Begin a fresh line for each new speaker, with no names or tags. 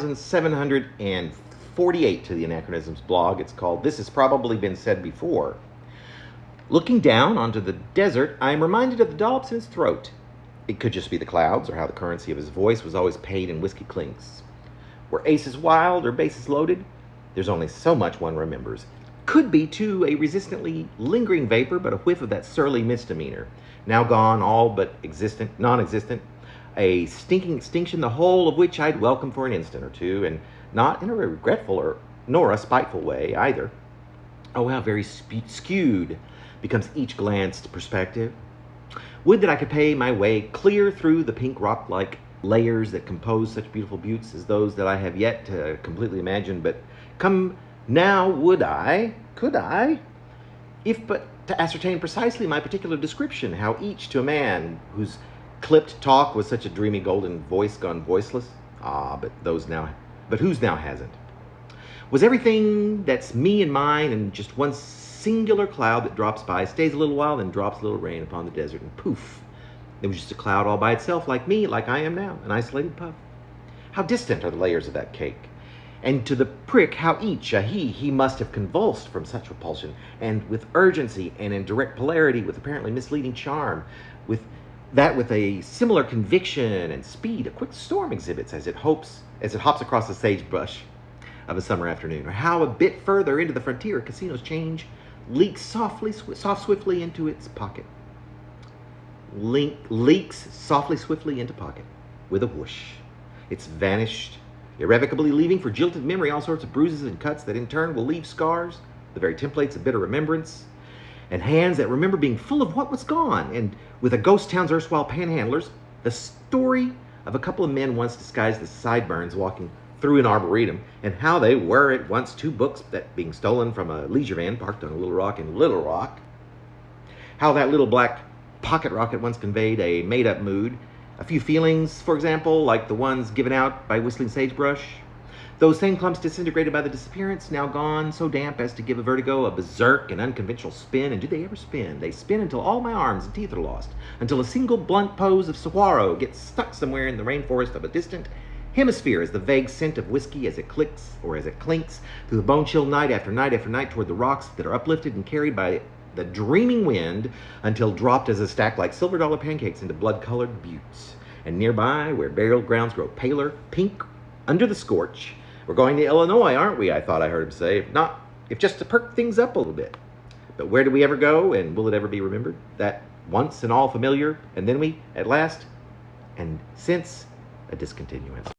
748 to the Anachronisms blog. It's called This Has Probably Been Said Before. Looking down onto the desert, I am reminded of the dollops in his throat. It could just be the clouds, or how the currency of his voice was always paid in whiskey clinks. Were aces wild or bases loaded? There's only so much one remembers. Could be, too, a resistantly lingering vapor, but a whiff of that surly misdemeanor. Now gone, all but non-existent. A stinking extinction, the whole of which I'd welcome for an instant or two, and not in a regretful nor a spiteful way either. Oh, how very skewed becomes each glanced perspective. Would that I could pay my way clear through the pink rock-like layers that compose such beautiful buttes as those that I have yet to completely imagine, but come now could I, if but to ascertain precisely my particular description, how each to a man whose clipped talk was such a dreamy golden voice gone voiceless. But whose now hasn't? Was everything that's me and mine and just one singular cloud that drops by, stays a little while, then drops a little rain upon the desert, and poof, it was just a cloud all by itself, like me, like I am now, an isolated puff. How distant are the layers of that cake? And to the prick, how each, he must have convulsed from such repulsion, and with urgency and in direct polarity, with apparently misleading charm, with a similar conviction and speed a quick storm exhibits as it hops across the sagebrush of a summer afternoon. Or how a bit further into the frontier, a casino's change leaks swiftly into its pocket. Leaks softly, swiftly into pocket with a whoosh. It's vanished, irrevocably leaving for jilted memory all sorts of bruises and cuts that in turn will leave scars, the very templates of bitter remembrance, and hands that remember being full of what was gone, and with a ghost town's erstwhile panhandlers, the story of a couple of men once disguised as sideburns walking through an arboretum, and how they were at once two books that being stolen from a leisure van parked on a little rock in Little Rock. How that little black pocket rocket once conveyed a made-up mood, a few feelings, for example, like the ones given out by whistling sagebrush. Those same clumps disintegrated by the disappearance, now gone, so damp as to give a vertigo, a berserk and unconventional spin. And do they ever spin? They spin until all my arms and teeth are lost, until a single blunt pose of saguaro gets stuck somewhere in the rainforest of a distant hemisphere as the vague scent of whiskey as it clicks or as it clinks through the bone-chill night after night after night toward the rocks that are uplifted and carried by the dreaming wind until dropped as a stack like silver dollar pancakes into blood-colored buttes. And nearby, where burial grounds grow paler pink under the scorch, we're going to Illinois, aren't we? I thought I heard him say. If just to perk things up a little bit. But where do we ever go, and will it ever be remembered? That once and all familiar, and then we, at last, and since, a discontinuance.